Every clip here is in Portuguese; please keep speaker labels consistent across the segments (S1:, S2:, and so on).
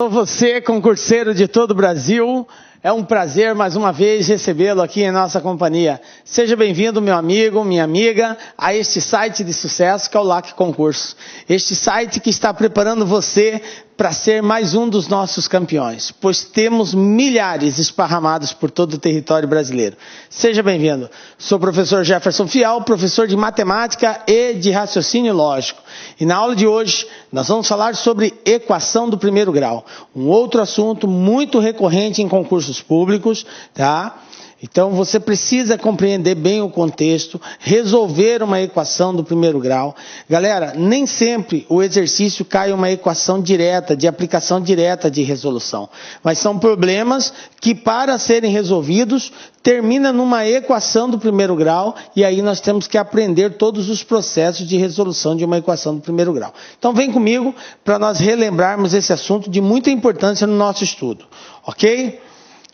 S1: Você, concurseiro de todo o Brasil, é um prazer mais uma vez recebê-lo aqui em nossa companhia. Seja bem-vindo, meu amigo, minha amiga, a este site de sucesso que é o LAC Concurso. Este site que está preparando você para ser mais um dos nossos campeões, pois temos milhares esparramados por todo o território brasileiro. Seja bem-vindo. Sou o professor Jefferson Fial, professor de matemática e de raciocínio lógico. E na aula de hoje nós vamos falar sobre equação do primeiro grau, um outro assunto muito recorrente em concursos públicos, tá? Então você precisa compreender bem o contexto, resolver uma equação do primeiro grau. Galera, nem sempre o exercício cai uma equação direta, de aplicação direta de resolução. Mas são problemas que, para serem resolvidos, termina numa equação do primeiro grau e aí nós temos que aprender todos os processos de resolução de uma equação do primeiro grau. Então vem comigo para nós relembrarmos esse assunto de muita importância no nosso estudo, ok?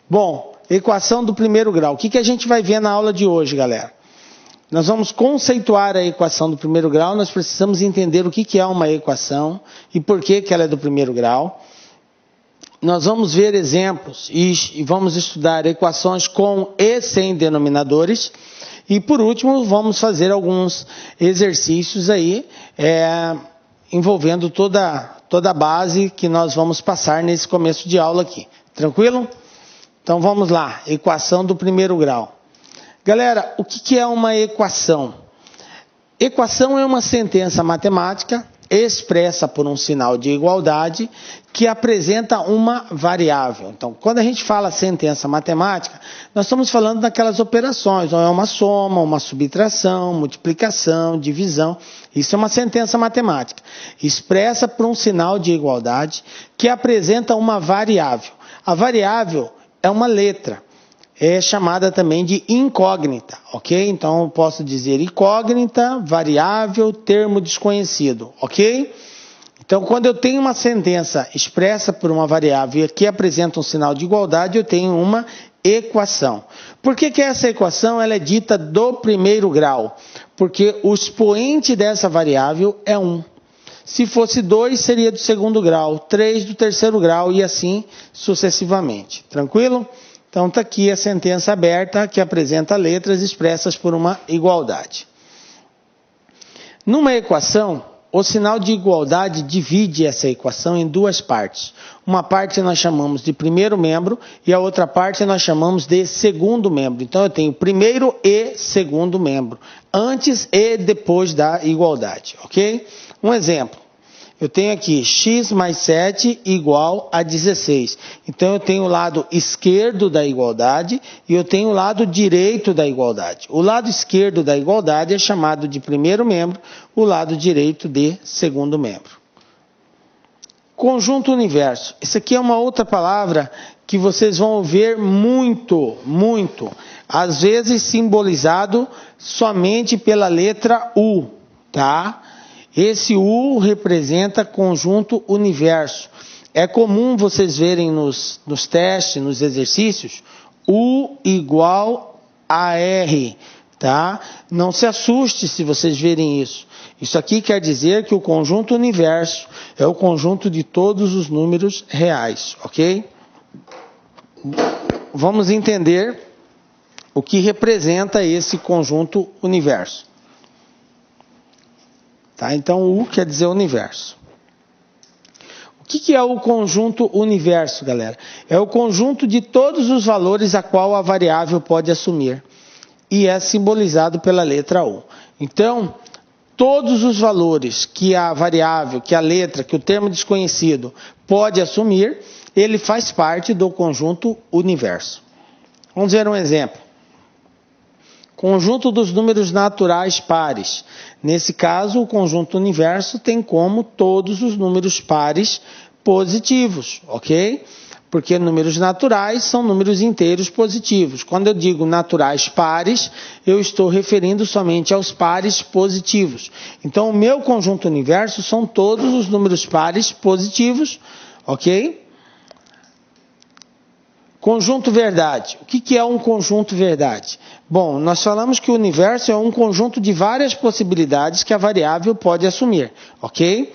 S1: Bom, equação do primeiro grau. O que a gente vai ver na aula de hoje, galera? Nós vamos conceituar a equação do primeiro grau, nós precisamos entender o que é uma equação e por que ela é do primeiro grau. Nós vamos ver exemplos e vamos estudar equações com e sem denominadores. E por último, vamos fazer alguns exercícios aí, envolvendo toda a base que nós vamos passar nesse começo de aula aqui. Tranquilo? Então vamos lá, equação do primeiro grau. Galera, o que é uma equação? Equação é uma sentença matemática expressa por um sinal de igualdade que apresenta uma variável. Então, quando a gente fala sentença matemática, nós estamos falando daquelas operações, ou é uma soma, uma subtração, multiplicação, divisão. Isso é uma sentença matemática, expressa por um sinal de igualdade que apresenta uma variável. A variável é uma letra, é chamada também de incógnita, ok? Então eu posso dizer incógnita, variável, termo desconhecido, ok? Então quando eu tenho uma sentença expressa por uma variável que apresenta um sinal de igualdade, eu tenho uma equação. Por que essa equação ela é dita do primeiro grau? Porque o expoente dessa variável é 1. Se fosse 2, seria do segundo grau, 3 do terceiro grau e assim sucessivamente. Tranquilo? Então está aqui a sentença aberta que apresenta letras expressas por uma igualdade. Numa equação, o sinal de igualdade divide essa equação em duas partes. Uma parte nós chamamos de primeiro membro e a outra parte nós chamamos de segundo membro. Então eu tenho primeiro e segundo membro, antes e depois da igualdade, ok? Um exemplo, eu tenho aqui x mais 7 igual a 16. Então eu tenho o lado esquerdo da igualdade e eu tenho o lado direito da igualdade. O lado esquerdo da igualdade é chamado de primeiro membro, o lado direito de segundo membro. Conjunto universo. Isso aqui é uma outra palavra que vocês vão ver muito, às vezes simbolizado somente pela letra U, tá? Esse U representa conjunto universo. É comum vocês verem nos testes, nos exercícios, U igual a R, tá? Não se assuste se vocês verem isso. Isso aqui quer dizer que o conjunto universo é o conjunto de todos os números reais, ok? Vamos entender o que representa esse conjunto universo. Tá? Então, U quer dizer universo. O que é o conjunto universo, galera? É o conjunto de todos os valores a qual a variável pode assumir. E é simbolizado pela letra U. Então, todos os valores que a variável, que a letra, que o termo desconhecido pode assumir, ele faz parte do conjunto universo. Vamos ver um exemplo. Conjunto dos números naturais pares. Nesse caso, o conjunto universo tem como todos os números pares positivos, ok? Porque números naturais são números inteiros positivos. Quando eu digo naturais pares, eu estou referindo somente aos pares positivos. Então, o meu conjunto universo são todos os números pares positivos, ok? Conjunto verdade. O que é um conjunto verdade? Bom, nós falamos que o universo é um conjunto de várias possibilidades que a variável pode assumir, ok?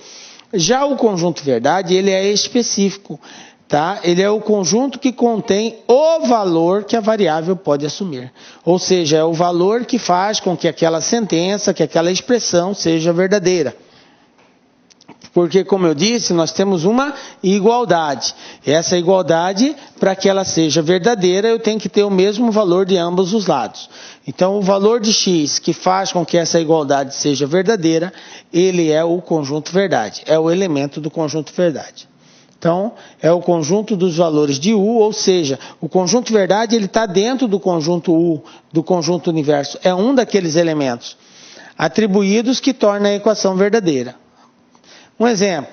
S1: Já o conjunto verdade, ele é específico, tá? Ele é o conjunto que contém o valor que a variável pode assumir. Ou seja, é o valor que faz com que aquela sentença, que aquela expressão seja verdadeira. Porque, como eu disse, nós temos uma igualdade. Essa igualdade, para que ela seja verdadeira, eu tenho que ter o mesmo valor de ambos os lados. Então, o valor de x que faz com que essa igualdade seja verdadeira, ele é o conjunto verdade, é o elemento do conjunto verdade. Então, é o conjunto dos valores de U, ou seja, o conjunto verdade ele está dentro do conjunto U, do conjunto universo. É um daqueles elementos atribuídos que torna a equação verdadeira. Um exemplo,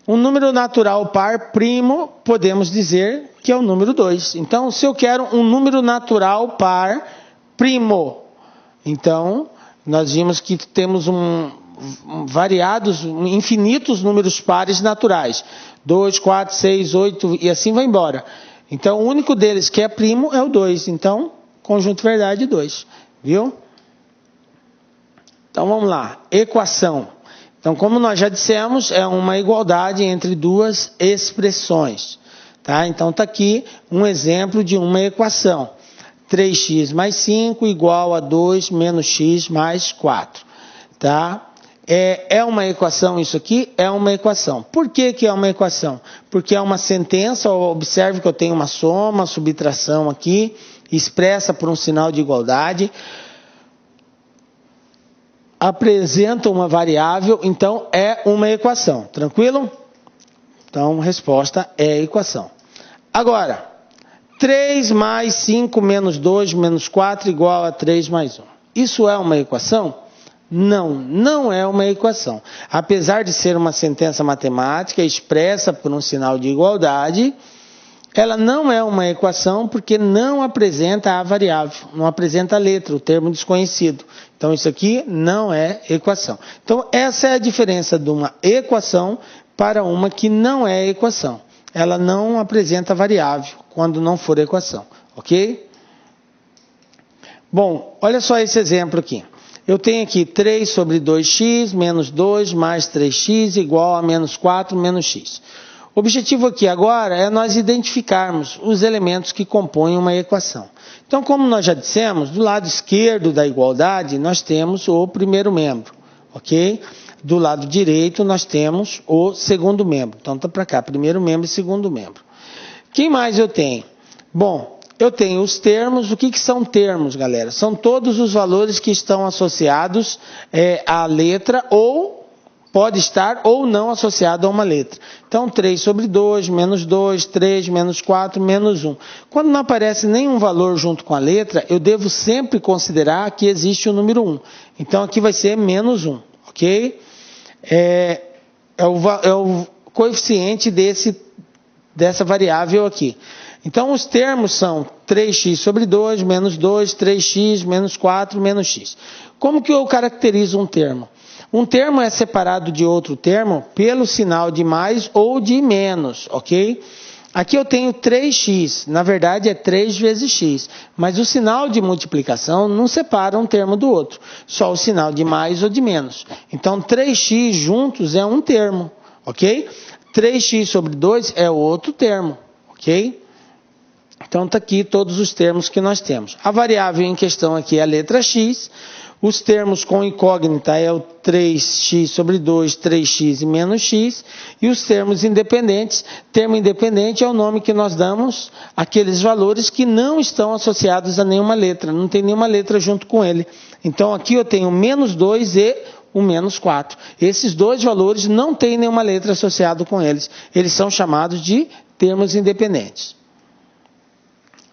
S1: um número natural par primo, podemos dizer que é o número 2. Então, se eu quero um número natural par primo, então, nós vimos que temos variados, infinitos números pares naturais. 2, 4, 6, 8 e assim vai embora. Então, o único deles que é primo é o 2. Então, conjunto verdade 2. Viu? Então, vamos lá. Equação. Então, como nós já dissemos, é uma igualdade entre duas expressões. Tá? Então, está aqui um exemplo de uma equação. 3x mais 5 igual a 2 menos x mais 4. Tá? É uma equação isso aqui? É uma equação. Por que é uma equação? Porque é uma sentença, observe que eu tenho uma soma, subtração aqui, expressa por um sinal de igualdade. Apresenta uma variável, então é uma equação. Tranquilo? Então, resposta é equação. Agora, 3 mais 5 menos 2 menos 4 igual a 3 mais 1. Isso é uma equação? Não, não é uma equação. Apesar de ser uma sentença matemática expressa por um sinal de igualdade, ela não é uma equação porque não apresenta a variável, não apresenta a letra, o termo desconhecido. Então, isso aqui não é equação. Então, essa é a diferença de uma equação para uma que não é equação. Ela não apresenta variável quando não for equação, ok? Bom, olha só esse exemplo aqui. Eu tenho aqui 3 sobre 2x menos 2 mais 3x igual a menos 4 menos x. O objetivo aqui agora é nós identificarmos os elementos que compõem uma equação. Então, como nós já dissemos, do lado esquerdo da igualdade, nós temos o primeiro membro, ok? Do lado direito, nós temos o segundo membro. Então, está para cá, primeiro membro e segundo membro. Quem mais eu tenho? Bom, eu tenho os termos. O que são termos, galera? São todos os valores que estão associados à letra ou pode estar ou não associado a uma letra. Então, 3 sobre 2, menos 2, 3, menos 4, menos 1. Quando não aparece nenhum valor junto com a letra, eu devo sempre considerar que existe o número 1. Então, aqui vai ser menos 1, ok? É o coeficiente dessa variável aqui. Então, os termos são 3x sobre 2, menos 2, 3x, menos 4, menos x. Como que eu caracterizo um termo? Um termo é separado de outro termo pelo sinal de mais ou de menos, ok? Aqui eu tenho 3x, na verdade é 3 vezes x, mas o sinal de multiplicação não separa um termo do outro, só o sinal de mais ou de menos. Então 3x juntos é um termo, ok? 3x sobre 2 é outro termo, ok? Então está aqui todos os termos que nós temos. A variável em questão aqui é a letra x. Os termos com incógnita é o 3x sobre 2, 3x e menos x. E os termos independentes, termo independente é o nome que nós damos àqueles valores que não estão associados a nenhuma letra. Não tem nenhuma letra junto com ele. Então aqui eu tenho o menos 2 e o menos 4. Esses dois valores não têm nenhuma letra associada com eles. Eles são chamados de termos independentes.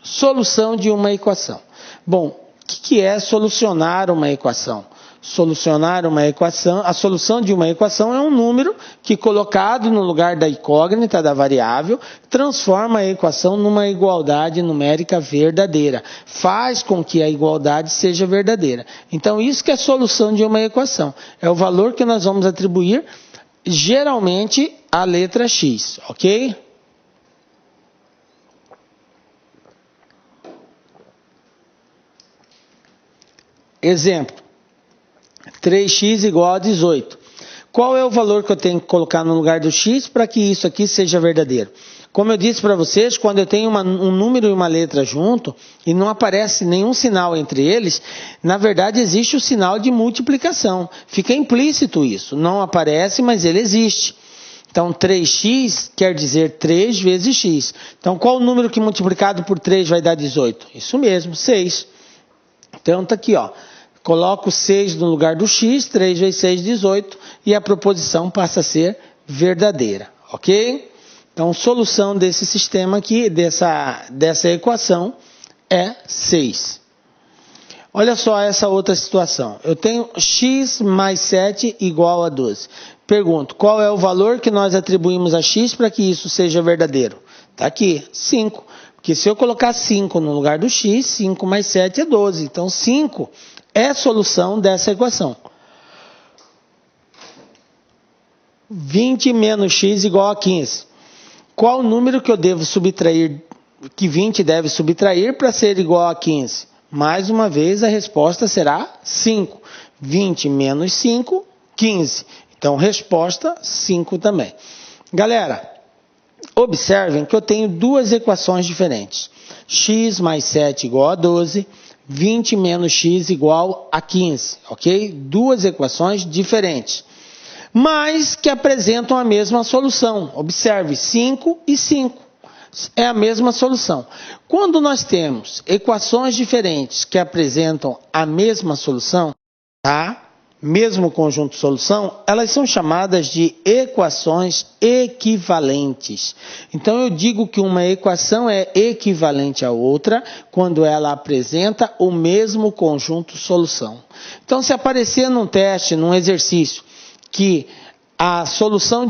S1: Solução de uma equação. Bom, o que é solucionar uma equação? Solucionar uma equação, a solução de uma equação é um número que, colocado no lugar da incógnita da variável, transforma a equação numa igualdade numérica verdadeira. Faz com que a igualdade seja verdadeira. Então, isso que é a solução de uma equação. É o valor que nós vamos atribuir, geralmente, à letra x, ok? Exemplo, 3x igual a 18. Qual é o valor que eu tenho que colocar no lugar do x para que isso aqui seja verdadeiro? Como eu disse para vocês, quando eu tenho um número e uma letra junto e não aparece nenhum sinal entre eles, na verdade existe o sinal de multiplicação. Fica implícito isso. Não aparece, mas ele existe. Então, 3x quer dizer 3 vezes x. Então, qual o número que multiplicado por 3 vai dar 18? Isso mesmo, 6. Então, está aqui, ó. Coloco 6 no lugar do x, 3 vezes 6, 18, e a proposição passa a ser verdadeira, ok? Então, solução desse sistema aqui, dessa equação, é 6. Olha só essa outra situação. Eu tenho x mais 7 igual a 12. Pergunto, qual é o valor que nós atribuímos a x para que isso seja verdadeiro? Está aqui, 5. Porque se eu colocar 5 no lugar do x, 5 mais 7 é 12. Então, 5 é a solução dessa equação. 20 menos x igual a 15. Qual o número que eu devo subtrair, que 20 deve subtrair para ser igual a 15? Mais uma vez, a resposta será 5. 20 menos 5, 15. Então, resposta 5 também. Galera, observem que eu tenho duas equações diferentes. X mais 7 igual a 12, 20 menos x igual a 15, ok? Duas equações diferentes, mas que apresentam a mesma solução. Observe, 5 e 5 é a mesma solução. Quando nós temos equações diferentes que apresentam a mesma solução, tá? Mesmo conjunto de solução, elas são chamadas de equações equivalentes. Então, eu digo que uma equação é equivalente à outra quando ela apresenta o mesmo conjunto de solução. Então, se aparecer num teste, num exercício, que a solução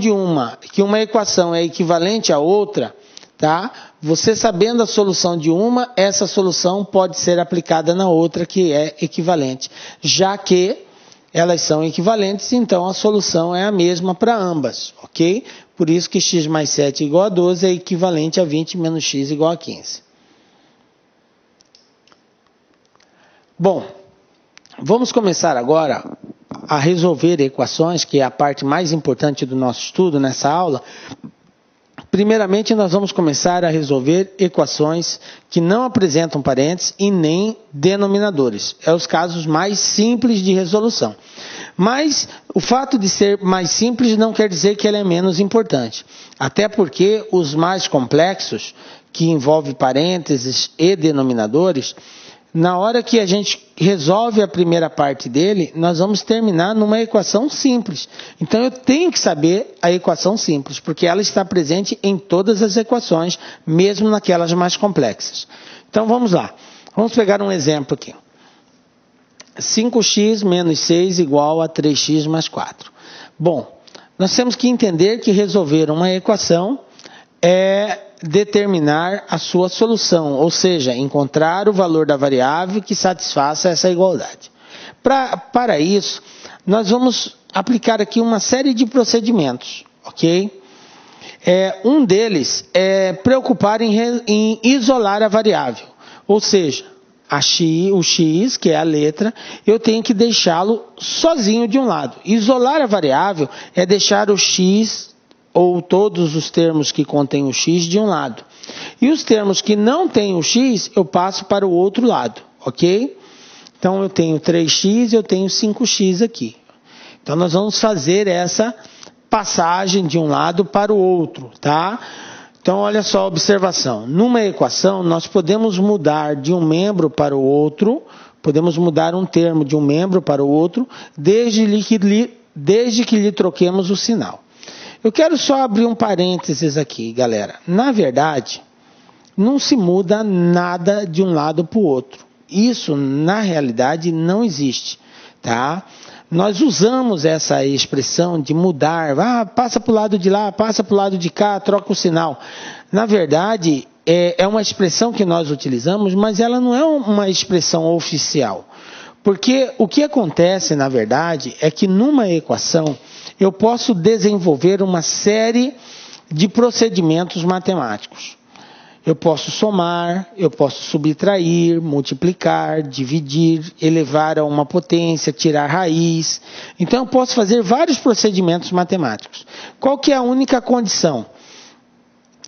S1: que uma equação é equivalente à outra, tá? Você sabendo a solução de uma, essa solução pode ser aplicada na outra que é equivalente, já que elas são equivalentes, então a solução é a mesma para ambas, ok? Por isso que x mais 7 igual a 12 é equivalente a 20 menos x igual a 15. Bom, vamos começar agora a resolver equações, que é a parte mais importante do nosso estudo nessa aula. Primeiramente, nós vamos começar a resolver equações que não apresentam parênteses e nem denominadores. É os casos mais simples de resolução. Mas o fato de ser mais simples não quer dizer que ela é menos importante. Até porque os mais complexos, que envolvem parênteses e denominadores, na hora que a gente resolve a primeira parte dele, nós vamos terminar numa equação simples. Então, eu tenho que saber a equação simples, porque ela está presente em todas as equações, mesmo naquelas mais complexas. Então, vamos lá. Vamos pegar um exemplo aqui. 5x menos 6 igual a 3x mais 4. Bom, nós temos que entender que resolver uma equação é determinar a sua solução, ou seja, encontrar o valor da variável que satisfaça essa igualdade. Para isso, nós vamos aplicar aqui uma série de procedimentos, ok? Um deles é preocupar em isolar a variável, ou seja, o x, que é a letra, eu tenho que deixá-lo sozinho de um lado. Isolar a variável é deixar o x ou todos os termos que contêm o x de um lado. E os termos que não têm o x, eu passo para o outro lado, ok? Então, eu tenho 3x e eu tenho 5x aqui. Então, nós vamos fazer essa passagem de um lado para o outro, tá? Então, olha só a observação. Numa equação, nós podemos mudar de um membro para o outro, podemos mudar um termo de um membro para o outro, desde que lhe troquemos o sinal. Eu quero só abrir um parênteses aqui, galera. Na verdade, não se muda nada de um lado para o outro. Isso, na realidade, não existe, tá? Nós usamos essa expressão de mudar. Passa para o lado de lá, passa para o lado de cá, troca o sinal. Na verdade, é uma expressão que nós utilizamos, mas ela não é uma expressão oficial. Porque o que acontece, na verdade, é que numa equação, eu posso desenvolver uma série de procedimentos matemáticos. Eu posso somar, eu posso subtrair, multiplicar, dividir, elevar a uma potência, tirar raiz. Então eu posso fazer vários procedimentos matemáticos. Qual que é a única condição?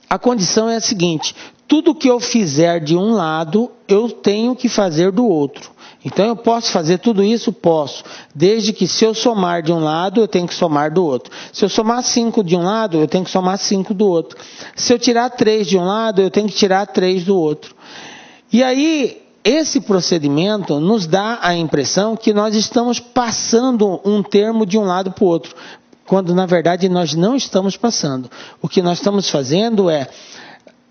S1: A condição é a seguinte: tudo que eu fizer de um lado, eu tenho que fazer do outro. Então eu posso fazer tudo isso? Posso. Desde que se eu somar de um lado, eu tenho que somar do outro. Se eu somar 5 de um lado, eu tenho que somar 5 do outro. Se eu tirar 3 de um lado, eu tenho que tirar 3 do outro. E aí, esse procedimento nos dá a impressão que nós estamos passando um termo de um lado para o outro, quando na verdade nós não estamos passando. O que nós estamos fazendo é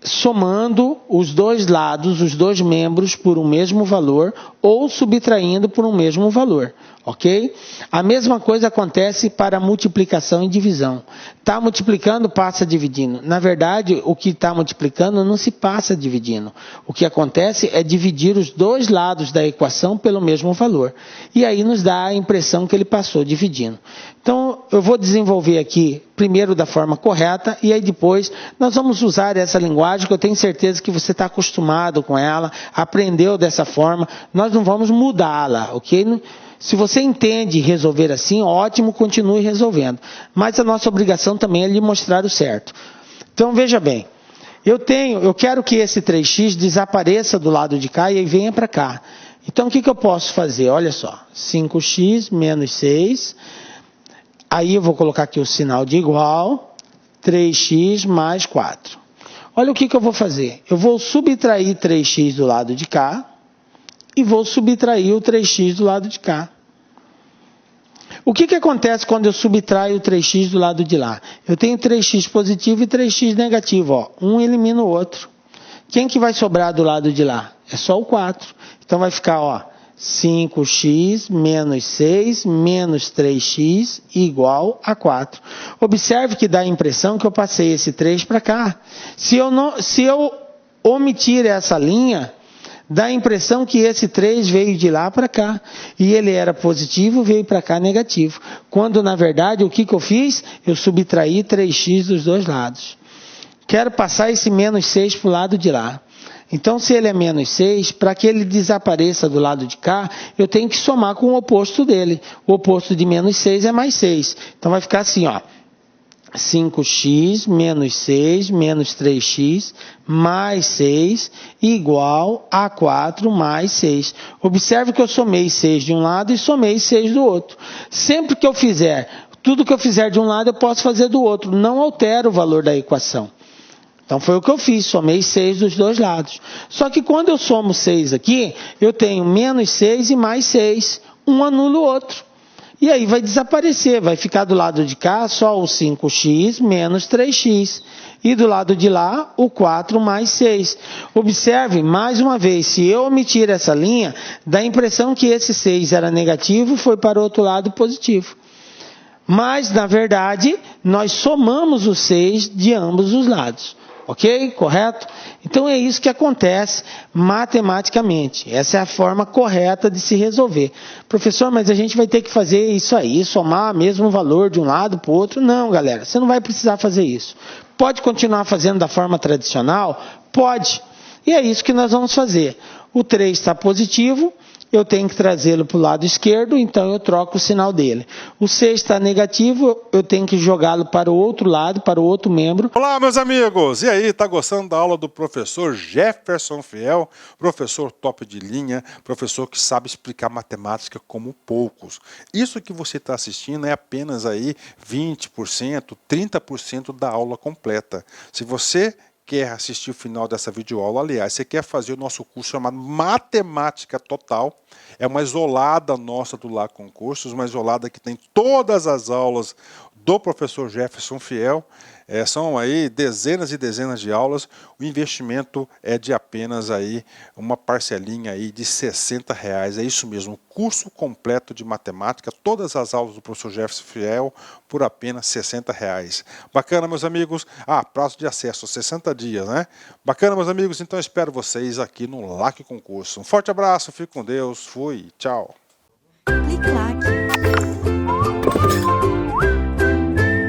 S1: somando os dois lados, os dois membros por um mesmo valor ou subtraindo por um mesmo valor, ok? A mesma coisa acontece para multiplicação e divisão. Está multiplicando, passa dividindo. Na verdade, o que está multiplicando não se passa dividindo. O que acontece é dividir os dois lados da equação pelo mesmo valor. E aí nos dá a impressão que ele passou dividindo. Então, eu vou desenvolver aqui primeiro da forma correta e aí depois nós vamos usar essa linguagem que eu tenho certeza que você está acostumado com ela, aprendeu dessa forma, nós não vamos mudá-la, ok? Se você entende resolver assim, ótimo, continue resolvendo. Mas a nossa obrigação também é lhe mostrar o certo. Então, veja bem, eu quero que esse 3x desapareça do lado de cá e venha para cá. Então, o que eu posso fazer? Olha só, 5x menos 6... Aí eu vou colocar aqui o sinal de igual, 3x mais 4. Olha o que eu vou fazer. Eu vou subtrair 3x do lado de cá e vou subtrair o 3x do lado de cá. O que acontece quando eu subtraio o 3x do lado de lá? Eu tenho 3x positivo e 3x negativo. Ó. Um elimina o outro. Quem que vai sobrar do lado de lá? É só o 4. Então vai ficar, ó, 5x menos 6 menos 3x igual a 4. Observe que dá a impressão que eu passei esse 3 para cá. Se eu omitir essa linha, dá a impressão que esse 3 veio de lá para cá. E ele era positivo, veio para cá negativo. Quando, na verdade, o que eu fiz? Eu subtraí 3x dos dois lados. Quero passar esse menos 6 para o lado de lá. Então, se ele é menos 6, para que ele desapareça do lado de cá, eu tenho que somar com o oposto dele. O oposto de menos 6 é mais 6. Então, vai ficar assim, ó. 5x menos 6 menos 3x mais 6 igual a 4 mais 6. Observe que eu somei 6 de um lado e somei 6 do outro. Sempre que eu fizer, tudo que eu fizer de um lado, eu posso fazer do outro. Não altera o valor da equação. Então, foi o que eu fiz, somei 6 dos dois lados. Só que quando eu somo 6 aqui, eu tenho menos 6 e mais 6. Um anula o outro. E aí vai desaparecer, vai ficar do lado de cá só o 5x menos 3x. E do lado de lá, o 4 mais 6. Observe, mais uma vez, se eu omitir essa linha, dá a impressão que esse 6 era negativo e foi para o outro lado positivo. Mas, na verdade, nós somamos o 6 de ambos os lados. Ok? Correto? Então é isso que acontece matematicamente. Essa é a forma correta de se resolver. Professor, mas a gente vai ter que fazer isso aí, somar o mesmo valor de um lado para o outro? Não, galera, você não vai precisar fazer isso. Pode continuar fazendo da forma tradicional? Pode. E é isso que nós vamos fazer. O 3 está positivo, eu tenho que trazê-lo para o lado esquerdo, então eu troco o sinal dele. O 6 está negativo, eu tenho que jogá-lo para o outro lado, para o outro membro.
S2: Olá, meus amigos! E aí, tá gostando da aula do professor Jefferson Fiel? Professor top de linha, professor que sabe explicar matemática como poucos. Isso que você está assistindo é apenas aí 20%, 30% da aula completa. Se você quer assistir o final dessa videoaula, aliás, você quer fazer o nosso curso chamado Matemática Total, é uma isolada nossa do Lá Concursos, uma isolada que tem todas as aulas do professor Jefferson Fiel, são aí dezenas e dezenas de aulas, o investimento é de apenas aí uma parcelinha aí de R$60, é isso mesmo, curso completo de matemática, todas as aulas do professor Jefferson Fiel por apenas R$60. Bacana, meus amigos? Prazo de acesso, 60 dias, né? Bacana, meus amigos? Então espero vocês aqui no LAC Concurso. Um forte abraço, fique com Deus, fui, tchau.
S3: Clique LAC.